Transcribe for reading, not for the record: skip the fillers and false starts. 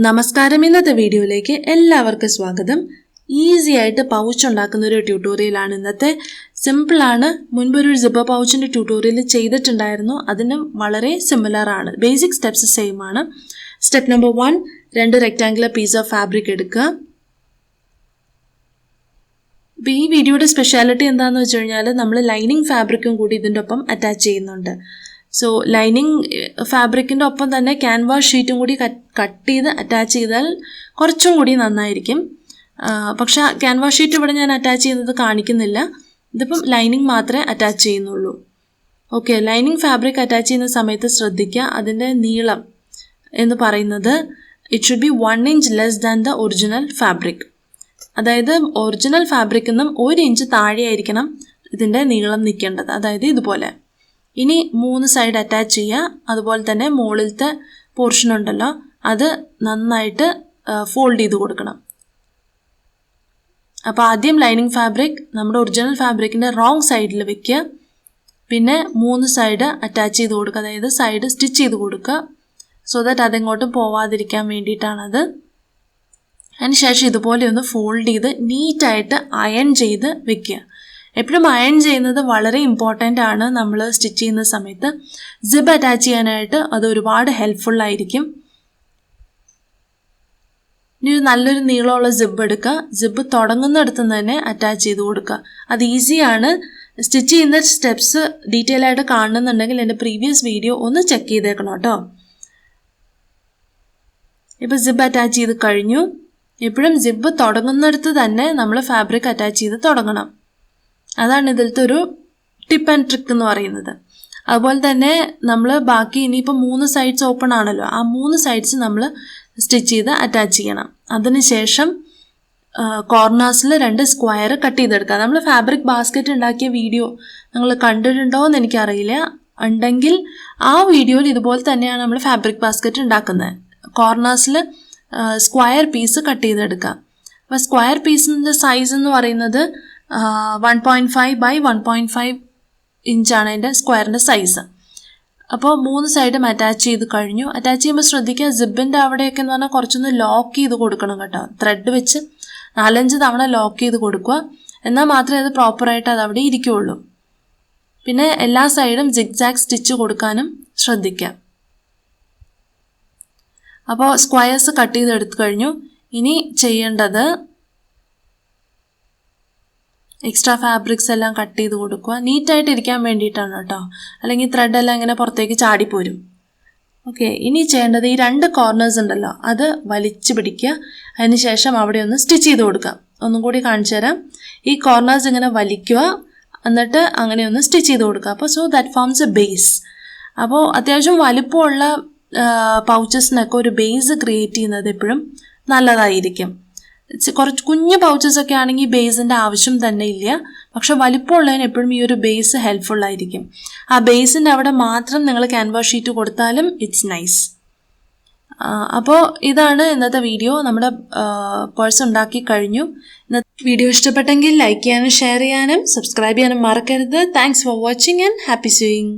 നമസ്കാരം. ഇന്നത്തെ വീഡിയോയിലേക്ക് എല്ലാവർക്കും സ്വാഗതം. ഈസി ആയിട്ട് പൗച്ച് ഉണ്ടാക്കുന്ന ഒരു ട്യൂട്ടോറിയലാണ് ഇന്നത്തെ. സിമ്പിളാണ്. മുൻപൊരു സിപ്പർ പൗച്ചിൻ്റെ ട്യൂട്ടോറിയൽ ചെയ്തിട്ടുണ്ടായിരുന്നു. അതിന് വളരെ സിമിലർ ആണ്. ബേസിക് സ്റ്റെപ്സ് സെയിം ആണ്. Step number 1, 2 rectangular piece of fabric എടുക്കുക. അപ്പോൾ ഈ വീഡിയോയുടെ സ്പെഷ്യാലിറ്റി എന്താണെന്ന് വെച്ച് കഴിഞ്ഞാൽ നമ്മൾ ലൈനിങ് ഫാബ്രിക്കും കൂടി ഇതിൻ്റെ ഒപ്പം അറ്റാച്ച് ചെയ്യുന്നുണ്ട്. സോ ലൈനിങ് ഫാബ്രിക്കിൻ്റെ ഒപ്പം തന്നെ ക്യാൻവാസ് ഷീറ്റും കൂടി കട്ട് ചെയ്ത് അറ്റാച്ച് ചെയ്താൽ കുറച്ചും കൂടി നന്നായിരിക്കും. പക്ഷേ ക്യാൻവാസ് ഷീറ്റ് ഇവിടെ ഞാൻ അറ്റാച്ച് ചെയ്യുന്നത് കാണിക്കുന്നില്ല. ഇതിപ്പം ലൈനിങ് മാത്രമേ അറ്റാച്ച് ചെയ്യുന്നുള്ളൂ. ഓക്കെ, ലൈനിങ് ഫാബ്രിക് അറ്റാച്ച് ചെയ്യുന്ന സമയത്ത് ശ്രദ്ധിക്കുക, അതിൻ്റെ നീളം എന്ന് പറയുന്നത് it should be 1 inch less than the original fabric. അതായത് ഒറിജിനൽ ഫാബ്രിക്കിൽ നിന്നും 1 ഇഞ്ച് താഴെയായിരിക്കണം ഇതിൻ്റെ നീളം നിൽക്കേണ്ടത്. അതായത് ഇതുപോലെ. ഇനി 3 സൈഡ് അറ്റാച്ച് ചെയ്യുക. അതുപോലെ തന്നെ മുകളിലത്തെ പോർഷൻ ഉണ്ടല്ലോ അത് നന്നായിട്ട് ഫോൾഡ് ചെയ്ത് കൊടുക്കണം. അപ്പോൾ ആദ്യം ലൈനിങ് ഫാബ്രിക് നമ്മുടെ ഒറിജിനൽ ഫാബ്രിക്കിൻ്റെ റോങ് സൈഡിൽ വെക്കുക. പിന്നെ 3 സൈഡ് അറ്റാച്ച് ചെയ്ത് കൊടുക്കുക, അതായത് സൈഡ് സ്റ്റിച്ച് ചെയ്ത് കൊടുക്കുക. സോ ദാറ്റ് അതെങ്ങോട്ടും പോവാതിരിക്കാൻ വേണ്ടിയിട്ടാണത്. അതിനുശേഷം ഇതുപോലെ ഒന്ന് ഫോൾഡ് ചെയ്ത് നീറ്റായിട്ട് അയൺ ചെയ്ത് വെക്കുക. എപ്പോഴും അയൺ ചെയ്യുന്നത് വളരെ ഇമ്പോർട്ടൻ്റ് ആണ്. നമ്മൾ സ്റ്റിച്ച് ചെയ്യുന്ന സമയത്ത് സിബ് അറ്റാച്ച് ചെയ്യാനായിട്ട് അത് ഒരുപാട് ഹെൽപ്ഫുള്ളായിരിക്കും. ഇനി ഒരു നല്ലൊരു നീളമുള്ള സിബ് എടുക്കുക. സിബ് തുടങ്ങുന്നിടത്ത് തന്നെ അറ്റാച്ച് ചെയ്ത് കൊടുക്കുക. അത് ഈസിയാണ്. സ്റ്റിച്ച് ചെയ്യുന്ന സ്റ്റെപ്സ് ഡീറ്റെയിൽ ആയിട്ട് കാണുന്നുണ്ടെങ്കിൽ എൻ്റെ പ്രീവിയസ് വീഡിയോ ഒന്ന് ചെക്ക് ചെയ്തേക്കണം കേട്ടോ. ഇപ്പോൾ സിബ് അറ്റാച്ച് ചെയ്ത് കഴിഞ്ഞു. എപ്പോഴും സിബ് തുടങ്ങുന്നിടത്ത് തന്നെ നമ്മൾ ഫാബ്രിക് അറ്റാച്ച് ചെയ്ത് തുടങ്ങണം. അതാണ് ഇതിലത്തെ ഒരു ടിപ്പ് ആൻഡ് ട്രിക്ക് എന്ന് പറയുന്നത്. അതുപോലെ തന്നെ നമ്മൾ ബാക്കി ഇനിയിപ്പോൾ 3 സൈഡ്സ് ഓപ്പൺ ആണല്ലോ, ആ 3 സൈഡ്സ് നമ്മൾ സ്റ്റിച്ച് ചെയ്ത് അറ്റാച്ച് ചെയ്യണം. അതിനുശേഷം കോർണേഴ്സിൽ 2 സ്ക്വയർ കട്ട് ചെയ്തെടുക്കുക. നമ്മൾ ഫാബ്രിക് ബാസ്ക്കറ്റ് ഉണ്ടാക്കിയ വീഡിയോ നിങ്ങൾ കണ്ടിട്ടുണ്ടോ എന്ന് എനിക്കറിയില്ല. ഉണ്ടെങ്കിൽ ആ വീഡിയോയിൽ ഇതുപോലെ തന്നെയാണ് നമ്മൾ ഫാബ്രിക് ബാസ്ക്കറ്റ് ഉണ്ടാക്കുന്നത്. കോർണേഴ്സിൽ സ്ക്വയർ പീസ് കട്ട് ചെയ്തെടുക്കുക. അപ്പോൾ സ്ക്വയർ പീസിൻ്റെ സൈസ് എന്ന് പറയുന്നത് 1.5 by 1.5 ഇഞ്ചാണ് അതിൻ്റെ സ്ക്വയറിൻ്റെ സൈസ്. അപ്പോൾ 3 സൈഡും അറ്റാച്ച് ചെയ്ത് കഴിഞ്ഞു. അറ്റാച്ച് ചെയ്യുമ്പോൾ ശ്രദ്ധിക്കുക, സിബിൻ്റെ അവിടെയൊക്കെ എന്ന് പറഞ്ഞാൽ കുറച്ചൊന്ന് ലോക്ക് ചെയ്ത് കൊടുക്കണം കേട്ടോ. ത്രെഡ് വെച്ച് 4-5 തവണ ലോക്ക് ചെയ്ത് കൊടുക്കുക. എന്നാൽ മാത്രമേ അത് പ്രോപ്പറായിട്ട് അത് അവിടെ ഇരിക്കുകയുള്ളൂ. പിന്നെ എല്ലാ സൈഡും സിഗ്സാഗ് സ്റ്റിച്ച് കൊടുക്കാനും ശ്രദ്ധിക്കുക. അപ്പോൾ സ്ക്വയേഴ്സ് കട്ട് ചെയ്തെടുത്തു കഴിഞ്ഞു. ഇനി ചെയ്യേണ്ടത് എക്സ്ട്രാ ഫാബ്രിക്സ് എല്ലാം കട്ട് ചെയ്ത് കൊടുക്കുക. നീറ്റായിട്ട് ഇരിക്കാൻ വേണ്ടിയിട്ടാണ് കേട്ടോ, അല്ലെങ്കിൽ ത്രെഡെല്ലാം ഇങ്ങനെ പുറത്തേക്ക് ചാടിപ്പോരും. ഓക്കെ, ഇനി ചെയ്യേണ്ടത് ഈ 2 കോർണേഴ്സ് ഉണ്ടല്ലോ അത് വലിച്ചു പിടിക്കുക. അതിന് ശേഷം അവിടെ ഒന്ന് സ്റ്റിച്ച് ചെയ്ത് കൊടുക്കുക. ഒന്നും കൂടി കാണിച്ചു തരാം. ഈ കോർണേഴ്സ് ഇങ്ങനെ വലിക്കുക, എന്നിട്ട് അങ്ങനെ ഒന്ന് സ്റ്റിച്ച് ചെയ്ത് കൊടുക്കുക. അപ്പോൾ so that forms A base. അപ്പോൾ അത്യാവശ്യം വലിപ്പമുള്ള പൗച്ചസിനൊക്കെ ഒരു ബേസ് ക്രിയേറ്റ് ചെയ്യുന്നത് എപ്പോഴും നല്ലതായിരിക്കും. കുറച്ച് കുഞ്ഞു പൗച്ചസൊക്കെ ആണെങ്കിൽ ബേസിൻ്റെ ആവശ്യം തന്നെ ഇല്ല. പക്ഷെ വലിപ്പമുള്ളതിന് എപ്പോഴും ഈ ഒരു ബേസ് ഹെൽപ്ഫുള്ളായിരിക്കും. ആ ബേസിൻ്റെ അവിടെ മാത്രം നിങ്ങൾ ക്യാൻവാസ് ഷീറ്റ് കൊടുത്താലും ഇറ്റ്സ് നൈസ്. അപ്പോൾ ഇതാണ് ഇന്നത്തെ വീഡിയോ. നമ്മുടെ പേഴ്സ് ഉണ്ടാക്കി കഴിഞ്ഞു. ഇന്നത്തെ വീഡിയോ ഇഷ്ടപ്പെട്ടെങ്കിൽ ലൈക്ക് ചെയ്യാനും ഷെയർ ചെയ്യാനും സബ്സ്ക്രൈബ് ചെയ്യാനും മറക്കരുത്. Thanks for watching and happy sewing.